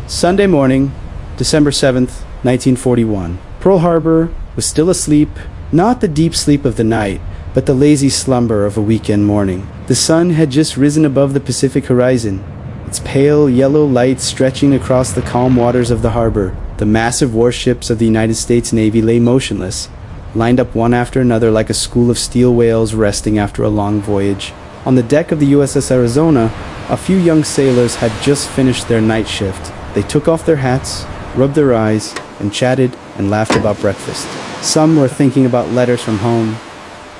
Sunday morning, December 7th, 1941. Pearl Harbor was still asleep, not the deep sleep of the night, but the lazy slumber of a weekend morning. The sun had just risen above the Pacific horizon, its pale yellow light stretching across the calm waters of the harbor. The massive warships of the United States Navy lay motionless, lined up one after another like a school of steel whales resting after a long voyage. On the deck of the USS Arizona, a few young sailors had just finished their night shift. They took off their hats, rubbed their eyes, and chatted and laughed about breakfast. Some were thinking about letters from home.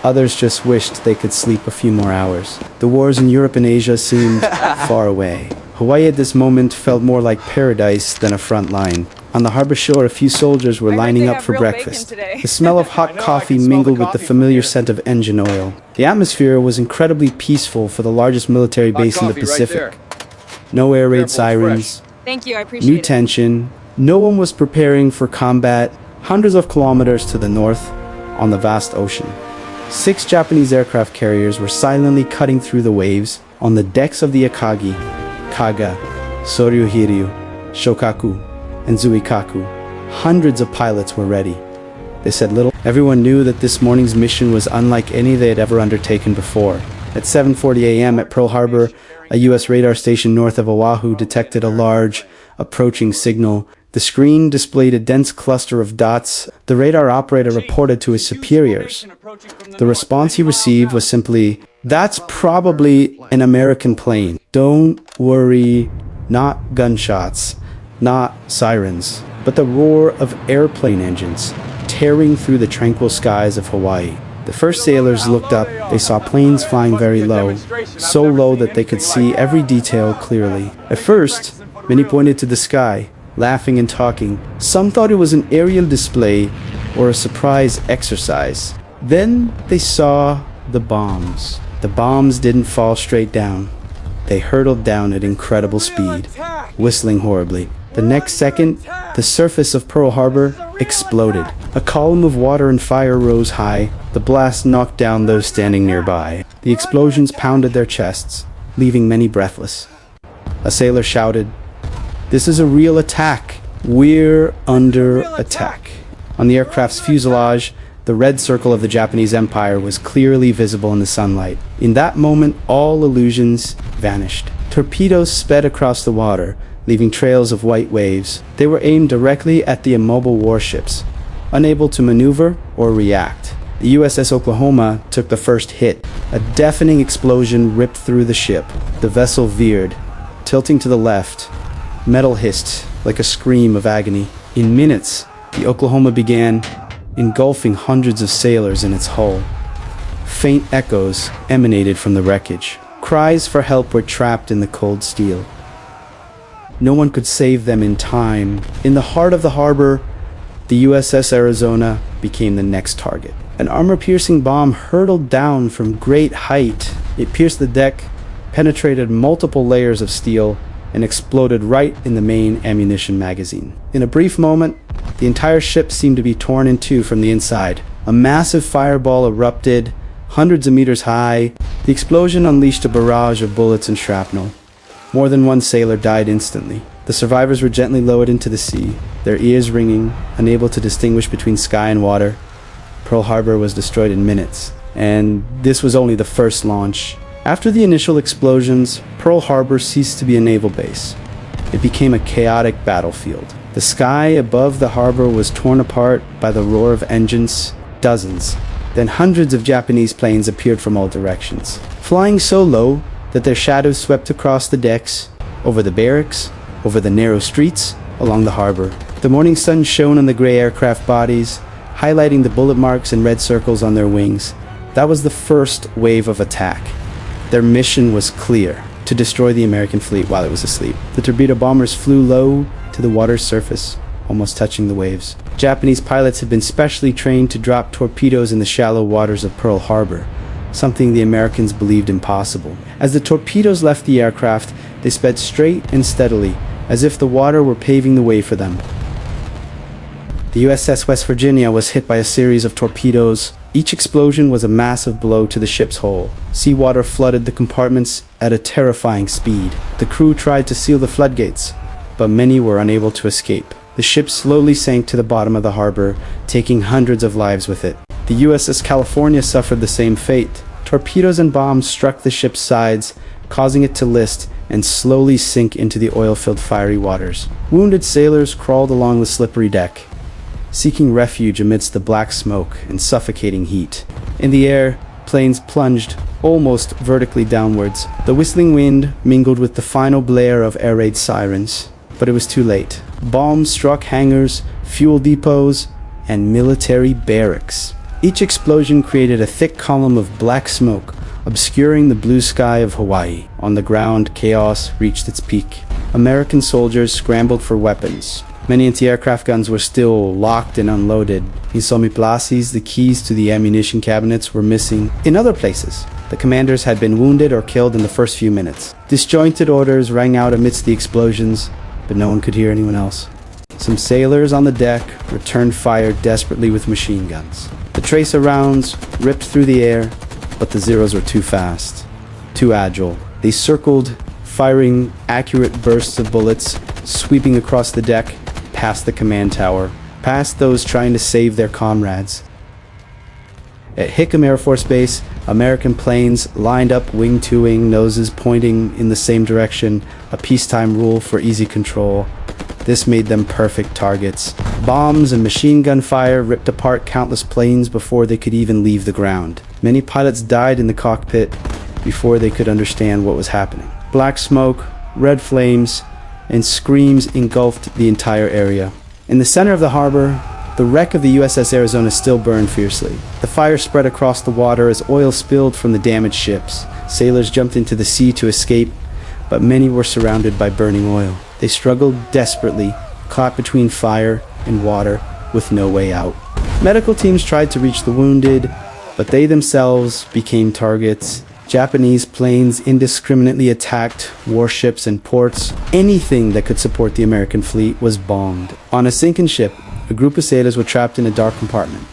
Others just wished they could sleep a few more hours. The wars in Europe and Asia seemed far away. Hawaii at this moment felt more like paradise than a front line. On the harbor shore, a few soldiers were lining up for breakfast. The smell of hot coffee mingled with the familiar scent of engine oil. The atmosphere was incredibly peaceful for the largest military base in the Pacific. No air raid sirens, Thank you, I appreciate new tension. No one was preparing for combat hundreds of kilometers to the north on the vast ocean. 6 Japanese aircraft carriers were silently cutting through the waves on the decks of the Akagi, Kaga, Soryuhiryu, Shokaku, and Zuikaku. Hundreds of pilots were ready. They said little. Everyone knew that this morning's mission was unlike any they had ever undertaken before. At 7:40 a.m. at Pearl Harbor, a U.S. radar station north of Oahu detected a large, approaching signal. The screen displayed a dense cluster of dots. The radar operator reported to his superiors. The response he received was simply, "That's probably an American plane. Don't worry, not gunshots, not sirens, but the roar of airplane engines tearing through the tranquil skies of Hawaii." The first sailors looked up. They saw planes flying very low, so low that they could see every detail clearly. At first, many pointed to the sky, laughing and talking. Some thought it was an aerial display or a surprise exercise. Then they saw the bombs. The bombs didn't fall straight down. They hurtled down at incredible speed, whistling horribly. The next second, the surface of Pearl Harbor exploded. A column of water and fire rose high. The blast knocked down those standing nearby. The explosions pounded their chests, leaving many breathless. A sailor shouted, "This is a real attack. We're under attack." On the aircraft's fuselage, the red circle of the Japanese Empire was clearly visible in the sunlight. In that moment, all illusions vanished. Torpedoes sped across the water, leaving trails of white waves. They were aimed directly at the immobile warships, unable to maneuver or react. The USS Oklahoma took the first hit. A deafening explosion ripped through the ship. The vessel veered, tilting to the left. Metal hissed like a scream of agony. In minutes, the Oklahoma began engulfing hundreds of sailors in its hull. Faint echoes emanated from the wreckage. Cries for help were trapped in the cold steel. No one could save them in time. In the heart of the harbor, the USS Arizona became the next target. An armor-piercing bomb hurtled down from great height. It pierced the deck, penetrated multiple layers of steel, and exploded right in the main ammunition magazine. In a brief moment, the entire ship seemed to be torn in two from the inside. A massive fireball erupted, hundreds of meters high. The explosion unleashed a barrage of bullets and shrapnel. More than one sailor died instantly. The survivors were gently lowered into the sea, their ears ringing, unable to distinguish between sky and water. Pearl Harbor was destroyed in minutes, and this was only the first launch. After the initial explosions, Pearl Harbor ceased to be a naval base. It became a chaotic battlefield. The sky above the harbor was torn apart by the roar of engines, dozens. Then hundreds of Japanese planes appeared from all directions, flying so low that their shadows swept across the decks, over the barracks, over the narrow streets, along the harbor. The morning sun shone on the gray aircraft bodies, highlighting the bullet marks and red circles on their wings. That was the first wave of attack. Their mission was clear: to destroy the American fleet while it was asleep. The torpedo bombers flew low to the water's surface, almost touching the waves. Japanese pilots had been specially trained to drop torpedoes in the shallow waters of Pearl Harbor, something the Americans believed impossible. As the torpedoes left the aircraft, they sped straight and steadily, as if the water were paving the way for them. The USS West Virginia was hit by a series of torpedoes. Each explosion was a massive blow to the ship's hull. Seawater flooded the compartments at a terrifying speed. The crew tried to seal the floodgates, but many were unable to escape. The ship slowly sank to the bottom of the harbor, taking hundreds of lives with it. The USS California suffered the same fate. Torpedoes and bombs struck the ship's sides, causing it to list and slowly sink into the oil-filled fiery waters. Wounded sailors crawled along the slippery deck, seeking refuge amidst the black smoke and suffocating heat. In the air, planes plunged almost vertically downwards. The whistling wind mingled with the final blare of air raid sirens, but it was too late. Bombs struck hangars, fuel depots, and military barracks. Each explosion created a thick column of black smoke, obscuring the blue sky of Hawaii. On the ground, chaos reached its peak. American soldiers scrambled for weapons. Many anti-aircraft guns were still locked and unloaded. In some places, the keys to the ammunition cabinets were missing. In other places, the commanders had been wounded or killed in the first few minutes. Disjointed orders rang out amidst the explosions, but no one could hear anyone else. Some sailors on the deck returned fire desperately with machine guns. The tracer rounds ripped through the air, but the Zeros were too fast, too agile. They circled, firing accurate bursts of bullets, sweeping across the deck, past the command tower, past those trying to save their comrades. At Hickam Air Force Base, American planes lined up wing to wing, noses pointing in the same direction, a peacetime rule for easy control. This made them perfect targets. Bombs and machine gun fire ripped apart countless planes before they could even leave the ground. Many pilots died in the cockpit before they could understand what was happening. Black smoke, red flames, and screams engulfed the entire area. In the center of the harbor, the wreck of the USS Arizona still burned fiercely. The fire spread across the water as oil spilled from the damaged ships. Sailors jumped into the sea to escape, but many were surrounded by burning oil. They struggled desperately, caught between fire and water, with no way out. Medical teams tried to reach the wounded, but they themselves became targets. Japanese planes indiscriminately attacked warships and ports. Anything that could support the American fleet was bombed. On a sinking ship, a group of sailors were trapped in a dark compartment.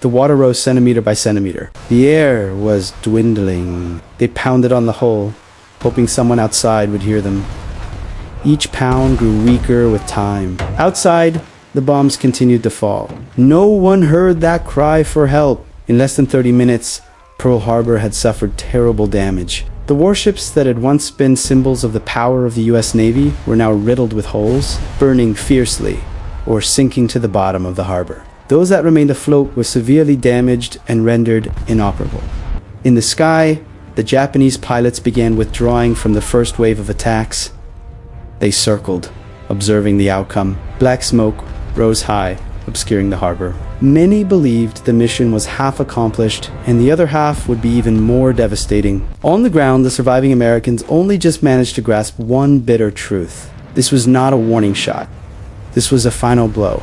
The water rose centimeter by centimeter. The air was dwindling. They pounded on the hull, hoping someone outside would hear them. Each pound grew weaker with time. Outside, the bombs continued to fall. No one heard that cry for help. In less than 30 minutes, Pearl Harbor had suffered terrible damage. The warships that had once been symbols of the power of the US Navy were now riddled with holes, burning fiercely, or sinking to the bottom of the harbor. Those that remained afloat were severely damaged and rendered inoperable. In the sky, the Japanese pilots began withdrawing from the first wave of attacks. They circled, observing the outcome. Black smoke rose high, obscuring the harbor. Many believed the mission was half accomplished, and the other half would be even more devastating. On the ground, the surviving Americans only just managed to grasp one bitter truth. This was not a warning shot. This was a final blow.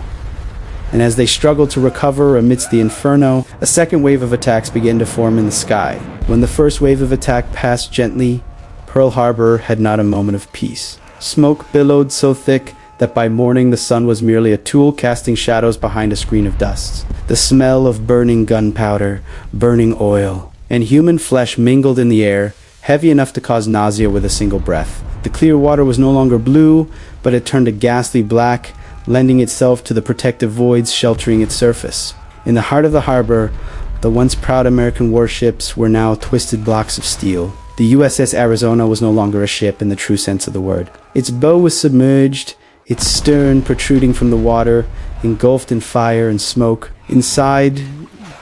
And as they struggled to recover amidst the inferno, a second wave of attacks began to form in the sky. When the first wave of attack passed gently, Pearl Harbor had not a moment of peace. Smoke billowed so thick that by morning the sun was merely a tool casting shadows behind a screen of dust. The smell of burning gunpowder, burning oil, and human flesh mingled in the air, heavy enough to cause nausea with a single breath. The clear water was no longer blue, but it turned a ghastly black, lending itself to the protective voids sheltering its surface. In the heart of the harbor, the once proud American warships were now twisted blocks of steel. The USS Arizona was no longer a ship in the true sense of the word. Its bow was submerged, its stern protruding from the water, engulfed in fire and smoke. Inside,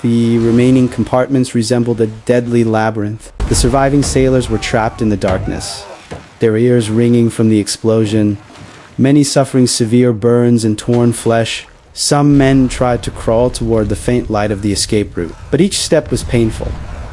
the remaining compartments resembled a deadly labyrinth. The surviving sailors were trapped in the darkness, their ears ringing from the explosion, many suffering severe burns and torn flesh. Some men tried to crawl toward the faint light of the escape route, but each step was painful.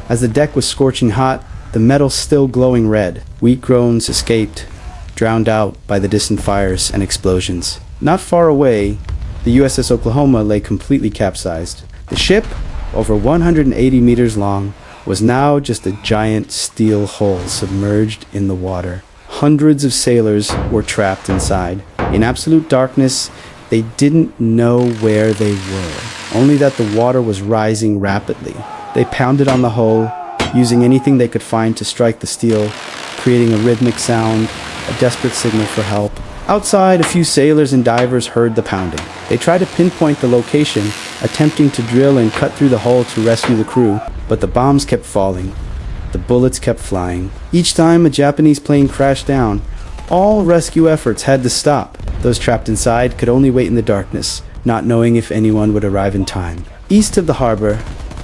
As the deck was scorching hot, the metal still glowing red, weak groans escaped, drowned out by the distant fires and explosions. Not far away, the USS Oklahoma lay completely capsized. The ship, over 180 meters long, was now just a giant steel hull submerged in the water. Hundreds of sailors were trapped inside. In absolute darkness, they didn't know where they were, only that the water was rising rapidly. They pounded on the hull, using anything they could find to strike the steel, creating a rhythmic sound, a desperate signal for help. Outside, a few sailors and divers heard the pounding. They tried to pinpoint the location, attempting to drill and cut through the hull to rescue the crew, but the bombs kept falling. The bullets kept flying. Each time a Japanese plane crashed down, all rescue efforts had to stop. Those trapped inside could only wait in the darkness, not knowing if anyone would arrive in time. East of the harbor,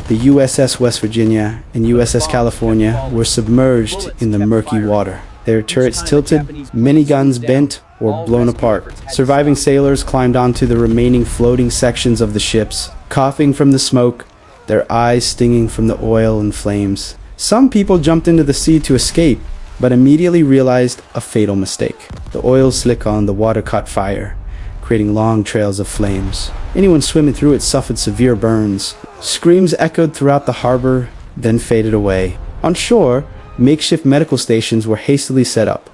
the USS West Virginia and USS California were submerged in the murky water. Their turrets tilted, many guns bent or blown apart. Surviving sailors climbed onto the remaining floating sections of the ships, coughing from the smoke, their eyes stinging from the oil and flames. Some people jumped into the sea to escape, but immediately realized a fatal mistake. The oil slick on the water caught fire, creating long trails of flames. Anyone swimming through it suffered severe burns. Screams echoed throughout the harbor, then faded away. On shore, makeshift medical stations were hastily set up.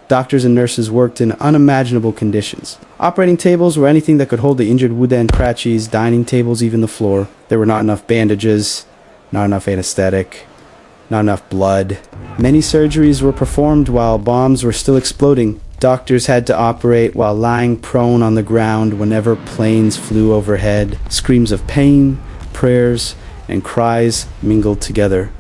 Doctors and nurses worked in unimaginable conditions. Operating tables were anything that could hold the injured wooden crutches, dining tables, even the floor. There were not enough bandages, not enough anesthetic, not enough blood. Many surgeries were performed while bombs were still exploding. Doctors had to operate while lying prone on the ground whenever planes flew overhead. Screams of pain, prayers, and cries mingled together,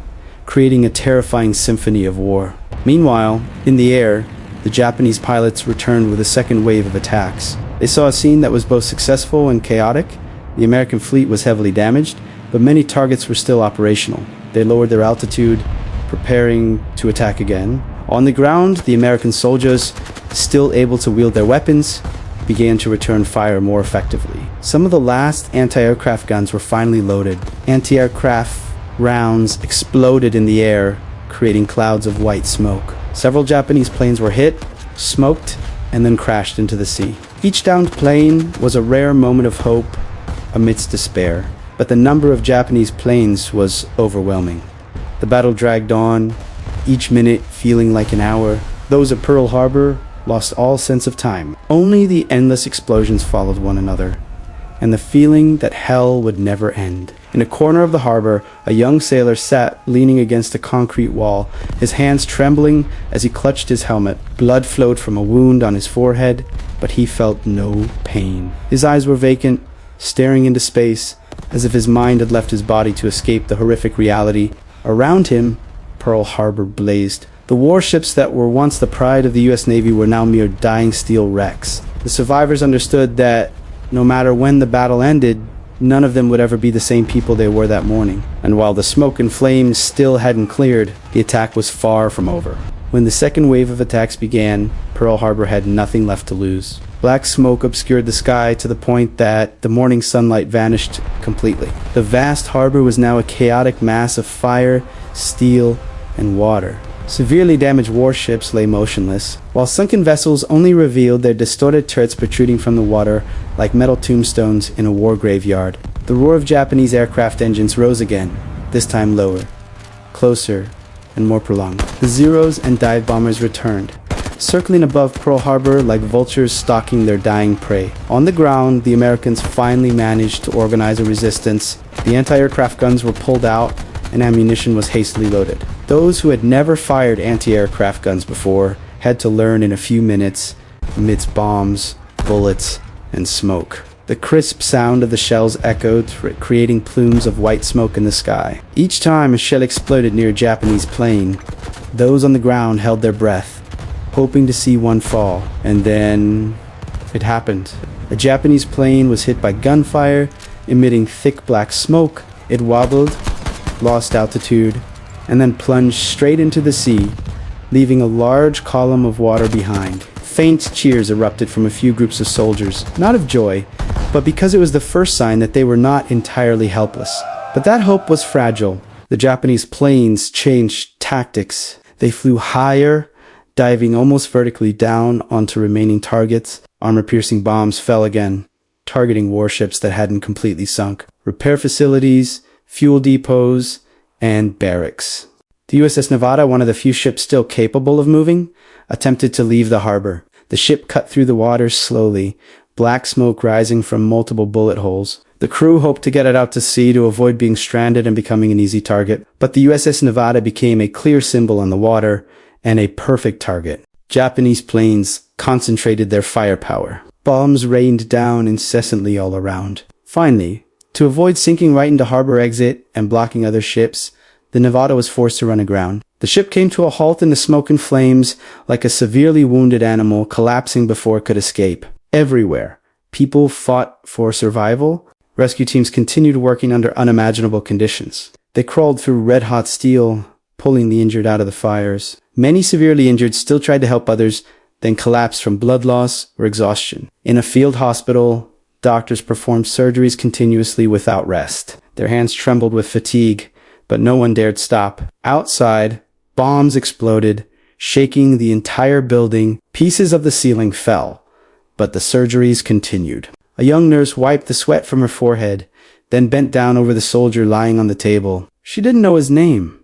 creating a terrifying symphony of war. Meanwhile, in the air, the Japanese pilots returned with a second wave of attacks. They saw a scene that was both successful and chaotic. The American fleet was heavily damaged, but many targets were still operational. They lowered their altitude, preparing to attack again. On the ground, the American soldiers, still able to wield their weapons, began to return fire more effectively. Some of the last anti-aircraft guns were finally loaded. Anti-aircraft rounds exploded in the air, creating clouds of white smoke. Several Japanese planes were hit, smoked, and then crashed into the sea. Each downed plane was a rare moment of hope amidst despair, but the number of Japanese planes was overwhelming. The battle dragged on, each minute feeling like an hour. Those at Pearl Harbor lost all sense of time. Only the endless explosions followed one another, and the feeling that hell would never end. In a corner of the harbor, a young sailor sat leaning against a concrete wall, his hands trembling as he clutched his helmet. Blood flowed from a wound on his forehead, but he felt no pain. His eyes were vacant, staring into space, as if his mind had left his body to escape the horrific reality. Around him, Pearl Harbor blazed. The warships that were once the pride of the U.S. Navy were now mere dying steel wrecks. The survivors understood that no matter when the battle ended, none of them would ever be the same people they were that morning. And while the smoke and flames still hadn't cleared, the attack was far from over. When the second wave of attacks began, Pearl Harbor had nothing left to lose. Black smoke obscured the sky to the point that the morning sunlight vanished completely. The vast harbor was now a chaotic mass of fire, steel, and water. Severely damaged warships lay motionless, while sunken vessels only revealed their distorted turrets protruding from the water like metal tombstones in a war graveyard. The roar of Japanese aircraft engines rose again, this time lower, closer, and more prolonged. The Zeros and dive bombers returned, circling above Pearl Harbor like vultures stalking their dying prey. On the ground, the Americans finally managed to organize a resistance. The anti-aircraft guns were pulled out, and ammunition was hastily loaded. Those who had never fired anti-aircraft guns before had to learn in a few minutes amidst bombs, bullets, and smoke. The crisp sound of the shells echoed, creating plumes of white smoke in the sky. Each time a shell exploded near a Japanese plane, those on the ground held their breath, hoping to see one fall. And then it happened. A Japanese plane was hit by gunfire, emitting thick black smoke. It wobbled, lost altitude, and then plunged straight into the sea, leaving a large column of water behind. Faint cheers erupted from a few groups of soldiers, not of joy, but because it was the first sign that they were not entirely helpless. But that hope was fragile. The Japanese planes changed tactics. They flew higher, diving almost vertically down onto remaining targets. Armor-piercing bombs fell again, targeting warships that hadn't completely sunk. Repair facilities, fuel depots, and barracks. The USS Nevada, one of the few ships still capable of moving, attempted to leave the harbor. The ship cut through the water slowly, black smoke rising from multiple bullet holes. The crew hoped to get it out to sea to avoid being stranded and becoming an easy target, but the USS Nevada became a clear symbol on the water and a perfect target. Japanese planes concentrated their firepower. Bombs rained down incessantly all around. Finally, to avoid sinking right into harbor exit and blocking other ships, the Nevada was forced to run aground. The ship came to a halt in the smoke and flames, like a severely wounded animal collapsing before it could escape. Everywhere, people fought for survival. Rescue teams continued working under unimaginable conditions. They crawled through red-hot steel, pulling the injured out of the fires. Many severely injured still tried to help others, then collapsed from blood loss or exhaustion. In a field hospital, doctors performed surgeries continuously without rest. Their hands trembled with fatigue, but no one dared stop. Outside, bombs exploded, shaking the entire building. Pieces of the ceiling fell, but the surgeries continued. A young nurse wiped the sweat from her forehead, then bent down over the soldier lying on the table. She didn't know his name.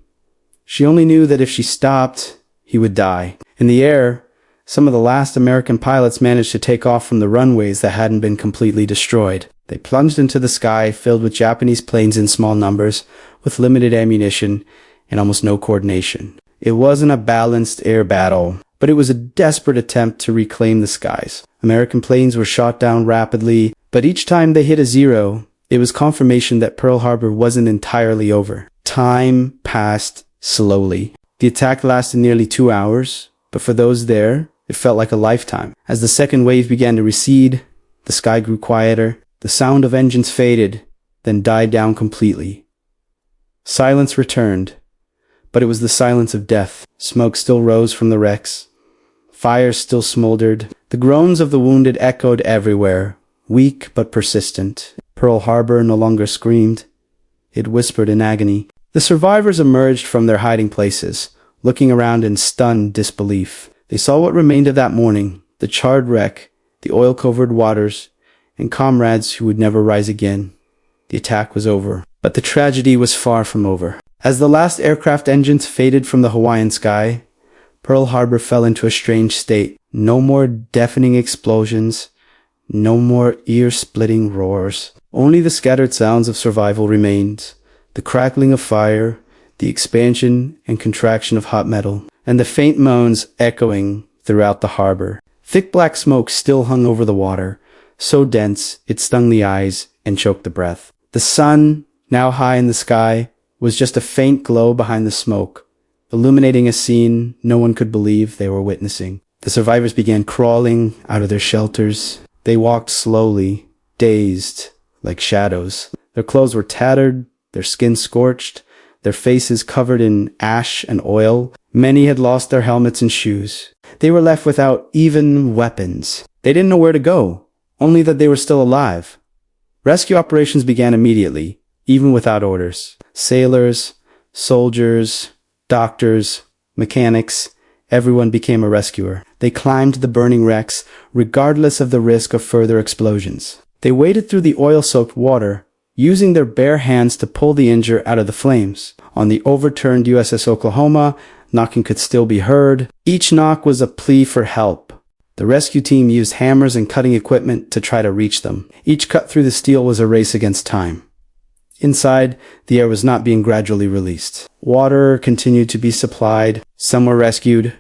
She only knew that if she stopped, he would die. In the air, some of the last American pilots managed to take off from the runways that hadn't been completely destroyed. They plunged into the sky filled with Japanese planes in small numbers, with limited ammunition and almost no coordination. It wasn't a balanced air battle, but it was a desperate attempt to reclaim the skies. American planes were shot down rapidly, but each time they hit a zero, it was confirmation that Pearl Harbor wasn't entirely over. Time passed slowly. The attack lasted nearly 2 hours, but for those there, it felt like a lifetime. As the second wave began to recede, the sky grew quieter. The sound of engines faded, then died down completely. Silence returned, but it was the silence of death. Smoke still rose from the wrecks. Fires still smoldered. The groans of the wounded echoed everywhere, weak but persistent. Pearl Harbor no longer screamed. It whispered in agony. The survivors emerged from their hiding places, looking around in stunned disbelief. They saw what remained of that morning, the charred wreck, the oil-covered waters, and comrades who would never rise again. The attack was over, but the tragedy was far from over. As the last aircraft engines faded from the Hawaiian sky, Pearl Harbor fell into a strange state. No more deafening explosions, no more ear-splitting roars. Only the scattered sounds of survival remained, the crackling of fire, the expansion and contraction of hot metal, and the faint moans echoing throughout the harbor. Thick black smoke still hung over the water, so dense it stung the eyes and choked the breath. The sun, now high in the sky, was just a faint glow behind the smoke, illuminating a scene no one could believe they were witnessing. The survivors began crawling out of their shelters. They walked slowly, dazed, like shadows. Their clothes were tattered, their skin scorched, their faces covered in ash and oil. Many had lost their helmets and shoes. They were left without even weapons. They didn't know where to go, only that they were still alive. Rescue operations began immediately, even without orders. Sailors, soldiers, doctors, mechanics, everyone became a rescuer. They climbed the burning wrecks, regardless of the risk of further explosions. They waded through the oil-soaked water, using their bare hands to pull the injured out of the flames. On the overturned USS Oklahoma, knocking could still be heard. Each knock was a plea for help. The rescue team used hammers and cutting equipment to try to reach them. Each cut through the steel was a race against time. Inside, the air was not being gradually released. Water continued to be supplied. Some were rescued,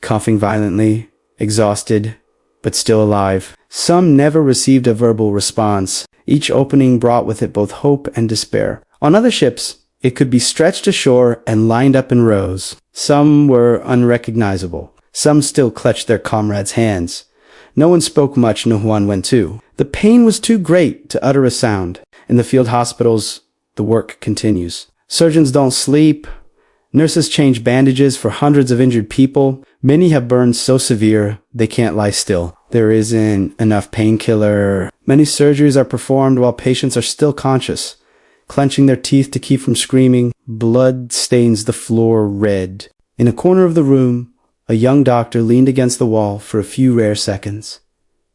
coughing violently, exhausted, but still alive. Some never received a verbal response. Each opening brought with it both hope and despair. On other ships, it could be stretched ashore and lined up in rows. Some were unrecognizable. Some still clutched their comrades' hands. No one spoke much, no one went to. The pain was too great to utter a sound. In the field hospitals, the work continues. Surgeons don't sleep. Nurses change bandages for hundreds of injured people. Many have burns so severe they can't lie still. There isn't enough painkiller. Many surgeries are performed while patients are still conscious, clenching their teeth to keep from screaming. Blood stains the floor red. In a corner of the room, a young doctor leaned against the wall for a few rare seconds.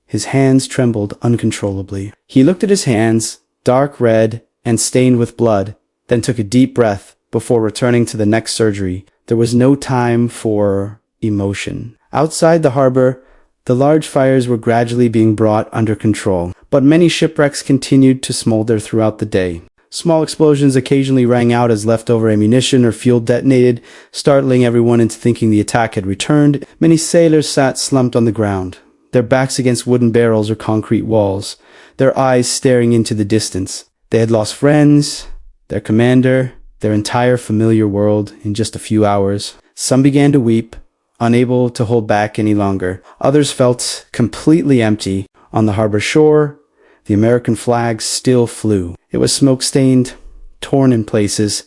His hands trembled uncontrollably. He looked at his hands, dark red and stained with blood, then took a deep breath before returning to the next surgery. There was no time for emotion. Outside the harbor, the large fires were gradually being brought under control, but many shipwrecks continued to smolder throughout the day. Small explosions occasionally rang out as leftover ammunition or fuel detonated, startling everyone into thinking the attack had returned. Many sailors sat slumped on the ground, their backs against wooden barrels or concrete walls, their eyes staring into the distance. They had lost friends, their commander, their entire familiar world in just a few hours. Some began to weep, unable to hold back any longer. Others felt completely empty. On the harbor shore, the American flag still flew. It was smoke-stained, torn in places,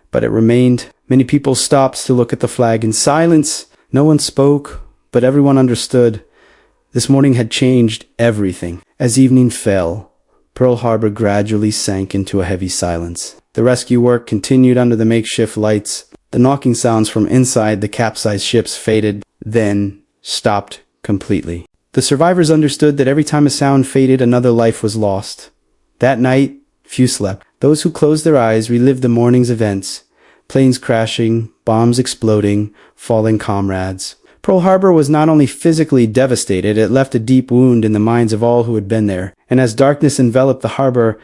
but it remained. Many people stopped to look at the flag in silence. No one spoke, but everyone understood. This morning had changed everything. As evening fell, Pearl Harbor gradually sank into a heavy silence. The rescue work continued under the makeshift lights. The knocking sounds from inside the capsized ships faded, then stopped completely. The survivors understood that every time a sound faded, another life was lost. That night, few slept. Those who closed their eyes relived the morning's events. Planes crashing, bombs exploding, falling comrades. Pearl Harbor was not only physically devastated, it left a deep wound in the minds of all who had been there. And as darkness enveloped the harbor,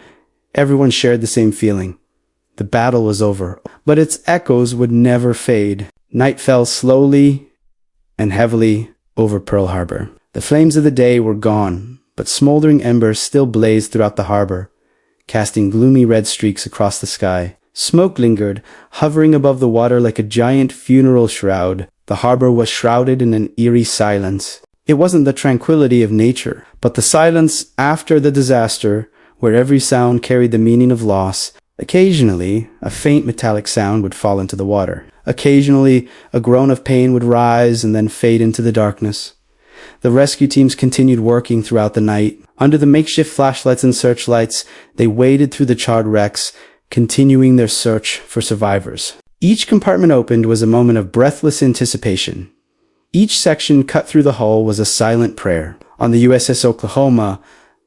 everyone shared the same feeling. The battle was over, but its echoes would never fade. Night fell slowly and heavily over Pearl Harbor. The flames of the day were gone, but smoldering embers still blazed throughout the harbor, casting gloomy red streaks across the sky. Smoke lingered, hovering above the water like a giant funeral shroud. The harbor was shrouded in an eerie silence. It wasn't the tranquility of nature, but the silence after the disaster, where every sound carried the meaning of loss. Occasionally, a faint metallic sound would fall into the water. Occasionally, a groan of pain would rise and then fade into the darkness. The rescue teams continued working throughout the night. Under the makeshift flashlights and searchlights, they waded through the charred wrecks, continuing their search for survivors. Each compartment opened was a moment of breathless anticipation. Each section cut through the hull was a silent prayer. On the USS Oklahoma,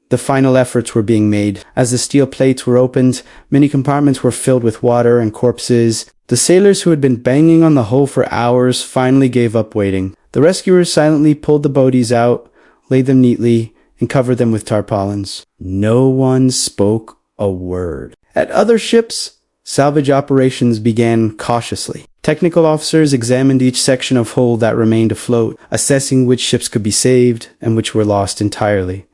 the final efforts were being made. As the steel plates were opened, many compartments were filled with water and corpses. The sailors who had been banging on the hull for hours finally gave up waiting. The rescuers silently pulled the bodies out, laid them neatly, and covered them with tarpaulins. No one spoke a word. At other ships, salvage operations began cautiously. Technical officers examined each section of hull that remained afloat, assessing which ships could be saved and which were lost entirely.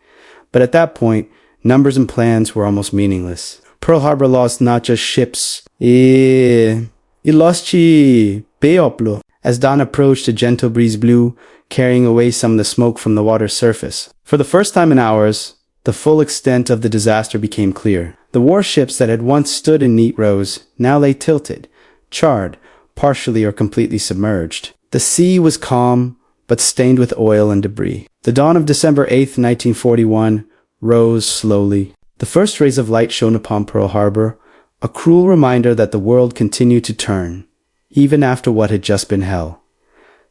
But at that point, numbers and plans were almost meaningless. Pearl Harbor lost not just ships. It lost people. As dawn approached, a gentle breeze blew, carrying away some of the smoke from the water's surface. For the first time in hours, the full extent of the disaster became clear. The warships that had once stood in neat rows now lay tilted, charred, partially or completely submerged. The sea was calm, but stained with oil and debris. The dawn of December 8th, 1941, rose slowly. The first rays of light shone upon Pearl Harbor, a cruel reminder that the world continued to turn, even after what had just been hell.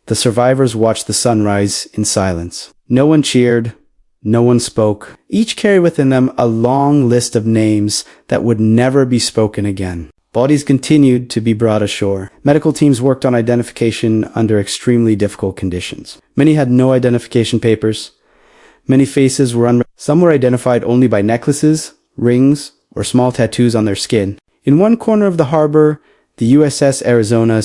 The survivors watched the sunrise in silence. No one cheered. No one spoke. Each carried within them a long list of names that would never be spoken again. Bodies continued to be brought ashore. Medical teams worked on identification under extremely difficult conditions. Many had no identification papers. Many faces were Some were identified only by necklaces, rings, or small tattoos on their skin. In one corner of the harbor, the USS Arizona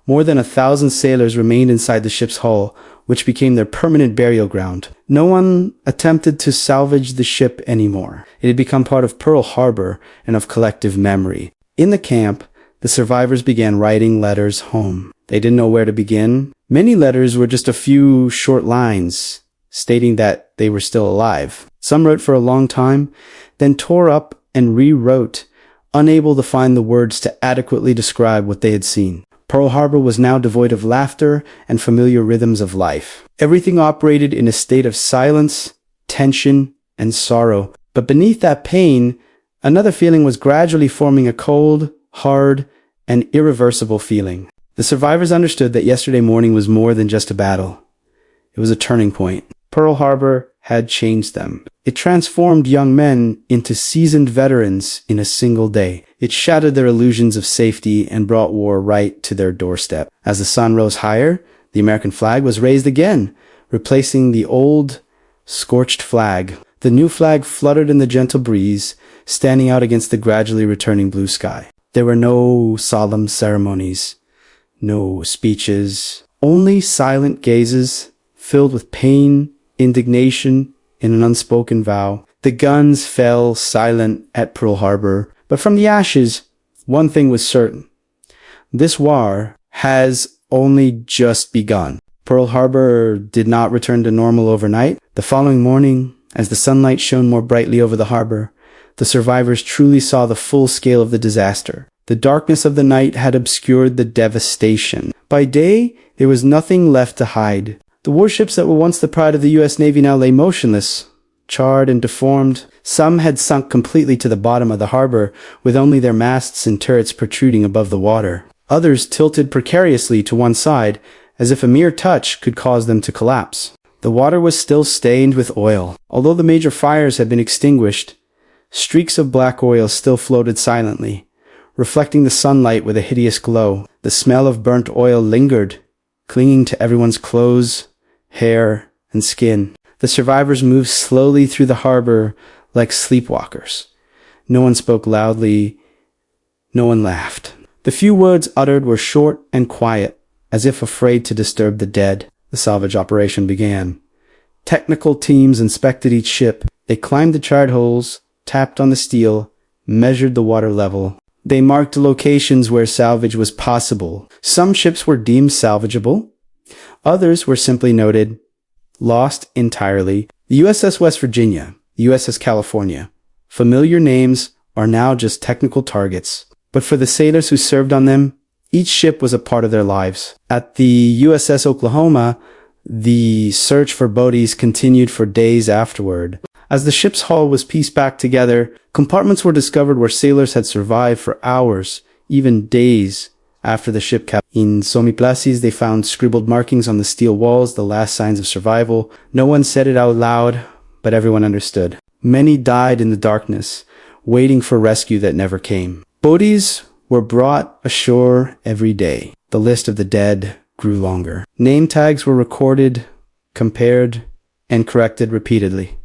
more than 1,000 sailors remained inside the ship's hull, which became their permanent burial ground. No one attempted to salvage the ship anymore. It had become part of Pearl Harbor and of collective memory. In the camp, the survivors began writing letters home. They didn't know where to begin. Many letters were just a few short lines stating that they were still alive. Some wrote for a long time, then tore up and rewrote, unable to find the words to adequately describe what they had seen. Pearl Harbor was now devoid of laughter and familiar rhythms of life. Everything operated in a state of silence, tension, and sorrow. But beneath that pain, another feeling was gradually forming, a cold, hard, and irreversible feeling. The survivors understood that yesterday morning was more than just a battle. It was a turning point. Pearl Harbor had changed them. It transformed young men into seasoned veterans in a single day. It shattered their illusions of safety and brought war right to their doorstep. As the sun rose higher, the American flag was raised again, replacing the old, scorched flag. The new flag fluttered in the gentle breeze, standing out against the gradually returning blue sky. There were no solemn ceremonies, no speeches, only silent gazes filled with pain, indignation, and an unspoken vow. The guns fell silent at Pearl Harbor, but from the ashes, one thing was certain. This war has only just begun. Pearl Harbor did not return to normal overnight. The following morning, as the sunlight shone more brightly over the harbor, the survivors truly saw the full scale of the disaster. The darkness of the night had obscured the devastation. By day, there was nothing left to hide. The warships that were once the pride of the U.S. Navy now lay motionless, charred and deformed. Some had sunk completely to the bottom of the harbor, with only their masts and turrets protruding above the water. Others tilted precariously to one side, as if a mere touch could cause them to collapse. The water was still stained with oil. Although the major fires had been extinguished, streaks of black oil still floated silently, reflecting the sunlight with a hideous glow. The smell of burnt oil lingered, clinging to everyone's clothes, hair, and skin. The survivors moved slowly through the harbor like sleepwalkers. No one spoke loudly. No one laughed. The few words uttered were short and quiet, as if afraid to disturb the dead. The salvage operation began. Technical teams inspected each ship. They climbed the chart holes, tapped on the steel, measured the water level. They marked locations where salvage was possible. Some ships were deemed salvageable. Others were simply noted lost entirely. The USS West Virginia, the USS California. Familiar names are now just technical targets. But for the sailors who served on them, each ship was a part of their lives. At the USS Oklahoma, the search for bodies continued for days afterward. As the ship's hull was pieced back together, compartments were discovered where sailors had survived for hours, even days, after the ship capsized. In some places, they found scribbled markings on the steel walls, the last signs of survival. No one said it out loud, but everyone understood. Many died in the darkness, waiting for rescue that never came. Bodies were brought ashore every day. The list of the dead grew longer. Name tags were recorded, compared, and corrected repeatedly.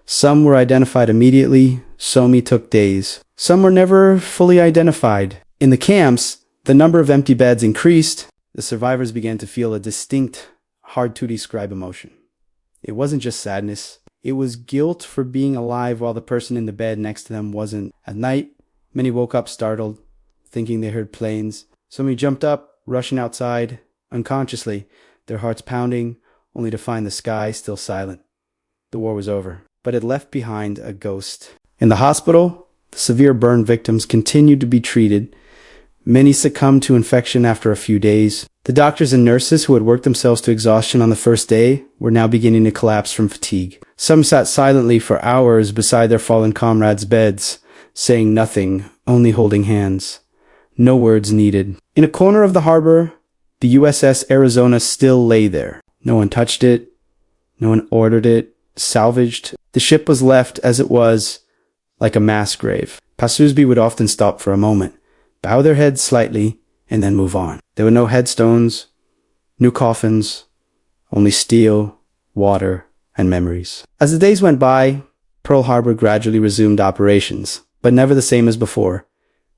Some were identified immediately, some took days. Some were never fully identified. In the camps, the number of empty beds increased. The survivors began to feel a distinct, hard-to-describe emotion. It wasn't just sadness. It was guilt for being alive while the person in the bed next to them wasn't. At night, many woke up startled, thinking they heard planes. Some jumped up, rushing outside, unconsciously, their hearts pounding, only to find the sky still silent. The war was over, but it left behind a ghost. In the hospital, the severe burn victims continued to be treated. Many succumbed to infection after a few days. The doctors and nurses who had worked themselves to exhaustion on the first day were now beginning to collapse from fatigue. Some sat silently for hours beside their fallen comrades' beds, saying nothing, only holding hands. No words needed. In a corner of the harbor, the USS Arizona still lay there. No one touched it. No one ordered it salvaged. The ship was left as it was, like a mass grave. Passersby would often stop for a moment, bow their heads slightly, and then move on. There were no headstones, new coffins, only steel, water, and memories. As the days went by, Pearl Harbor gradually resumed operations, but never the same as before.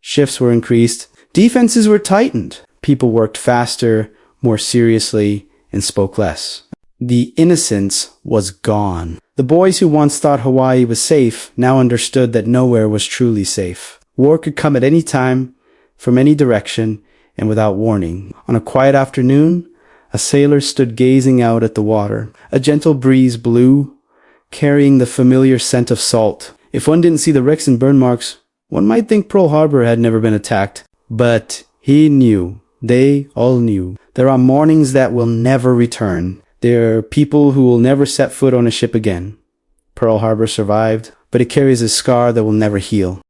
Shifts were increased, defenses were tightened. People worked faster, more seriously, and spoke less. The innocence was gone. The boys who once thought Hawaii was safe now understood that nowhere was truly safe. War could come at any time, from any direction, and without warning. On a quiet afternoon, a sailor stood gazing out at the water. A gentle breeze blew, carrying the familiar scent of salt. If one didn't see the wrecks and burn marks, one might think Pearl Harbor had never been attacked. But he knew. They all knew. There are mornings that will never return. There are people who will never set foot on a ship again. Pearl Harbor survived, but it carries a scar that will never heal.